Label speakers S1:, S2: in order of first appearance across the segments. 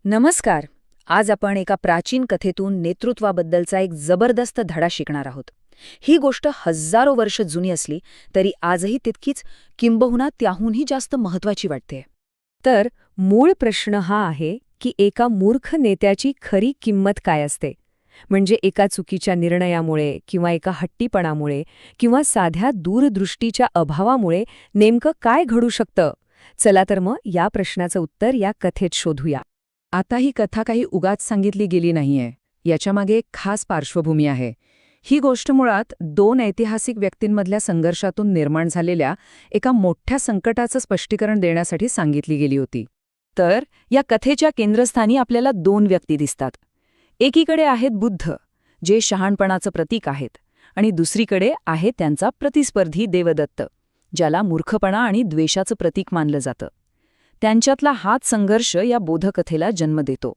S1: नमस्कार. आज आपण एका प्राचीन कथेतून नेतृत्वाबद्दलचा एक जबरदस्त धडा शिकणार आहोत. ही गोष्ट हजारो वर्ष जुनी असली तरी आजही तितकीच किंबहुना त्याहूनही जास्त महत्वाची वाटते.
S2: तर मूळ प्रश्न हा आहे की एका मूर्ख नेत्याची खरी किंमत काय असते. म्हणजे एका चुकीच्या निर्णयामुळे किंवा एका हट्टीपणामुळे किंवा साध्या दूरदृष्टीच्या अभावामुळे नेमकं काय घडू शकतं. चला तर मग या प्रश्नाचं उत्तर या कथेत शोधूया.
S3: आता ही कथा काही उगाच सांगितली गेली नाहीये. याच्यामागे एक खास पार्श्वभूमी आहे. ही गोष्ट मुळात दोन ऐतिहासिक व्यक्तींमधल्या संघर्षातून निर्माण झालेल्या एका मोठ्या संकटाचं स्पष्टीकरण देण्यासाठी सांगितली गेली होती.
S1: तर या कथेच्या केंद्रस्थानी आपल्याला दोन व्यक्ती दिसतात. एकीकडे आहेत बुद्ध, जे शहाणपणाचं प्रतीक आहेत, आणि दुसरीकडे आहे त्यांचा प्रतिस्पर्धी देवदत्त, ज्याला मूर्खपणा आणि द्वेषाचं प्रतीक मानलं जातं. त्यांच्यातला हाच संघर्ष या बोधकथेला जन्म देतो.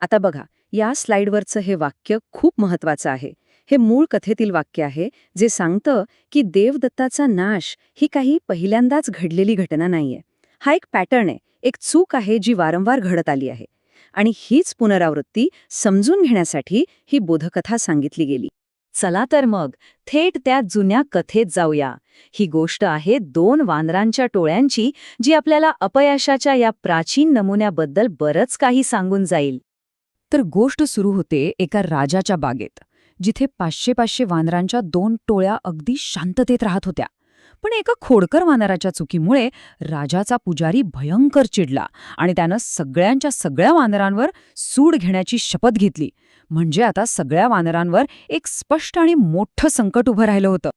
S1: आता बघा, या स्लाइडवरचं हे वाक्य खूप महत्वाचं आहे. हे मूळ कथेतील वाक्य आहे, जे सांगतं की देवदत्ताचा नाश ही काही पहिल्यांदाच घडलेली घटना नाहीये. हा एक पॅटर्न आहे, एक चूक आहे जी वारंवार घडत आली आहे. आणि हीच पुनरावृत्ती समजून घेण्यासाठी ही बोधकथा सांगितली गेली. चला तर मग थेट त्या जुन्या कथेत जाऊया. ही गोष्ट आहे दोन वानरांच्या टोळ्यांची, जी आपल्याला अपयशाच्या या प्राचीन नमुन्याबद्दल बरंच काही सांगून जाईल.
S2: तर गोष्ट सुरू होते एका राजाच्या बागेत, जिथे 500-500 वानरांच्या दोन टोळ्या अगदी शांततेत राहत होत्या. पण एका खोडकर वानराच्या चुकीमुळे राजाचा पुजारी भयंकर चिडला आणि त्यानं सगळ्यांच्या सगळ्या वानरांवर सूड घेण्याची शपथ घेतली. म्हणजे आता सगळ्या वानरांवर एक स्पष्ट आणि मोठं संकट उभं राहिलं होतं.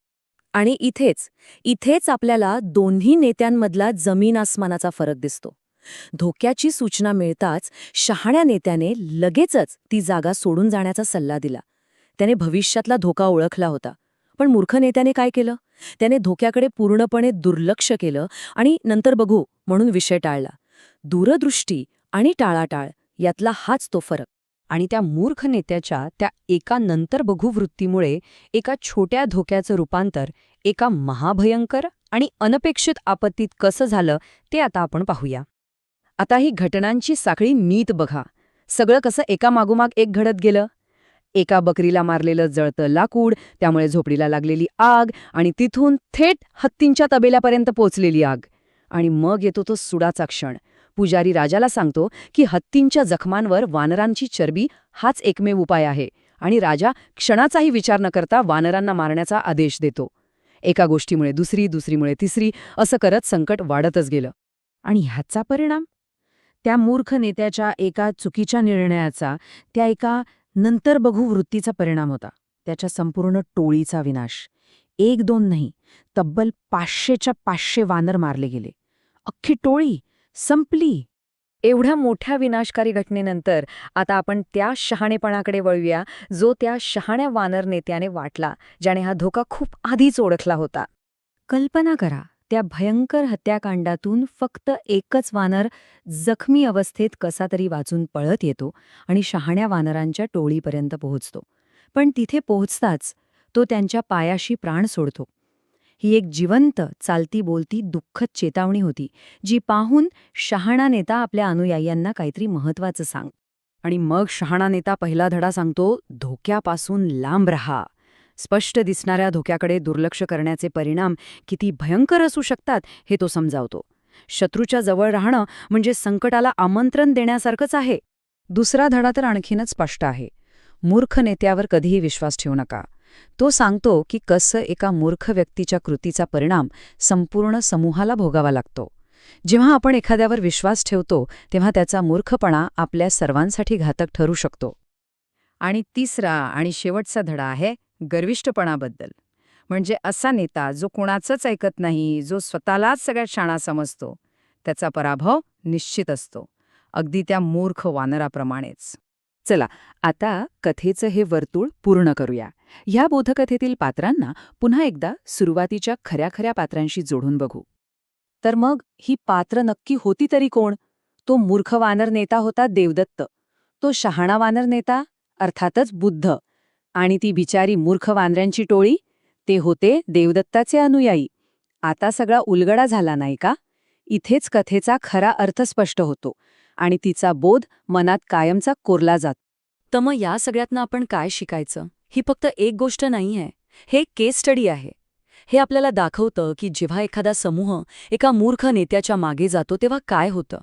S1: आणि इथेच आपल्याला दोन्ही नेत्यांमधला जमीन आसमानाचा फरक दिसतो. धोक्याची सूचना मिळताच शहाण्या नेत्याने लगेचच ती जागा सोडून जाण्याचा सल्ला दिला. त्याने भविष्यातला धोका ओळखला होता. पण मूर्ख नेत्याने काय केलं? त्याने धोक्याकडे पूर्णपणे दुर्लक्ष केलं आणि नंतर बघू म्हणून विषय टाळला. दूरदृष्टी आणि टाळाटाळ यातला हाच तो फरक.
S2: आणि त्या मूर्ख नेत्याच्या त्या एका नंतर बघू वृत्तीमुळे एका छोट्या धोक्याचं रूपांतर एका महाभयंकर आणि अनपेक्षित आपत्तीत कसं झालं ते आता आपण पाहूया.
S1: आता ही घटनांची साखळी नीट बघा. सगळं कसं एका मागोमाग एक घडत गेलं. एका बकरीला मारलेलं जळतं लाकूड, त्यामुळे झोपडीला लागलेली आग, आणि तिथून थेट हत्तींच्या तबेल्यापर्यंत पोचलेली आग. आणि मग येतो तो सुडाचा क्षण. पुजारी राजाला सांगतो की हत्तींच्या जखमांवर वानरांची चरबी हाच एकमेव उपाय आहे, आणि राजा क्षणाचाही विचार न करता वानरांना मारण्याचा आदेश देतो. एका गोष्टीमुळे दुसरीमुळे तिसरी, असं करत संकट वाढतच गेलं. आणि ह्याचा परिणाम त्या मूर्ख नेत्याच्या एका चुकीच्या निर्णयाचा, त्या एका नंतर बघू वृत्तीचा परिणाम होता. त्याच्या संपूर्ण टोळीचा विनाश. 1-2 नाही, तब्बल 500च्या 500 वानर मारले गेले. अख्खी टोळी संपली. एवढ्या मोठ्या विनाशकारी घटनेनंतर आता आपण त्या शहाणेपणाकडे वळूया, जो त्या शहाण्या वानर नेत्याने वाटला, ज्याने हा धोका खूप आधीच ओळखला होता. कल्पना करा, त्या भयंकर हत्याकांडातून फक्त एकच वानर जखमी अवस्थेत कसा तरी वाचून पळत येतो आणि शहाण्या वानरांच्या टोळीपर्यंत पोहोचतो. पण तिथे पोहोचताच तो त्यांच्या पायाशी प्राण सोडतो. ही एक जिवंत, चालती बोलती दुःखद चेतावणी होती, जी पाहून शहाणा नेता आपल्या अनुयायांना काहीतरी महत्वाचं सांग. आणि मग शहाणा नेता पहिला धडा सांगतो, धोक्यापासून लांब रहा. स्पष्ट दिसणाऱ्या धोक्याकडे दुर्लक्ष करण्याचे परिणाम किती भयंकर असू शकतात हे तो समजावतो. शत्रूच्या जवळ राहणं म्हणजे संकटाला आमंत्रण देण्यासारखंच आहे. दुसरा धडा तर आणखीनच स्पष्ट आहे. मूर्ख नेत्यावर कधीही विश्वास ठेवू नका. तो सांगतो की कसं एका मूर्ख व्यक्तीच्या कृतीचा परिणाम संपूर्ण समूहाला भोगावा लागतो. जेव्हा आपण एखाद्यावर विश्वास ठेवतो तेव्हा त्याचा मूर्खपणा आपल्या सर्वांसाठी घातक ठरू शकतो. आणि तिसरा आणि शेवटचा धडा आहे गर्विष्ठपणाबद्दल. म्हणजे असा नेता जो कोणाचंच ऐकत नाही, जो स्वतःलाच सगळ्यात शाणा समजतो, त्याचा पराभव निश्चित असतो, अगदी त्या मूर्ख वानराप्रमाणेच. चला, आता कथेचं हे वर्तुळ पूर्ण करूया. ह्या बोधकथेतील पात्रांना पुन्हा एकदा सुरुवातीच्या खऱ्या पात्रांशी जोडून बघू. तर मग ही पात्र नक्की होती तरी कोण? तो मूर्ख वानर नेता होता देवदत्त. तो शहाणा वानर नेता अर्थातच बुद्ध. आणि ती बिचारी मूर्ख वानरांची टोळी, ते होते देवदत्ताचे अनुयायी. आता सगळा उलगडा झाला नाही का? इथेच कथेचा खरा अर्थ स्पष्ट होतो. आणि तिचा बोध मनात कायमचा कोरला जातो.
S3: तर मग या सगळ्यातनं आपण काय शिकायचं? ही फक्त एक गोष्ट नाहीये, हे एक केस स्टडी आहे. हे आपल्याला दाखवतं की जेव्हा एखादा समूह एका मूर्ख नेत्याच्या मागे जातो तेव्हा काय होतं.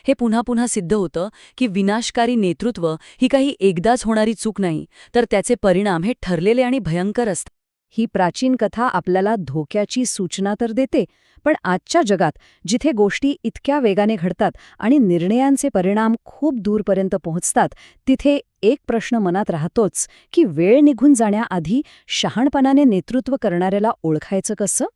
S3: हे पुन्हा पुन्हा सिद्ध होतं की विनाशकारी नेतृत्व ही काही एकदाच होणारी चूक नाही, तर त्याचे परिणाम हे ठरलेले आणि भयंकर असतात.
S2: ही प्राचीन कथा आपल्याला धोक्याची सूचना तर देते, पण आजच्या जगात जिथे गोष्टी इतक्या वेगाने घडतात आणि निर्णयांचे परिणाम खूप दूरपर्यंत पोहोचतात, तिथे एक प्रश्न मनात राहतोच की वेळ निघून जाण्याआधी शहाणपणाने नेतृत्व करणाऱ्याला ओळखायचं कसं?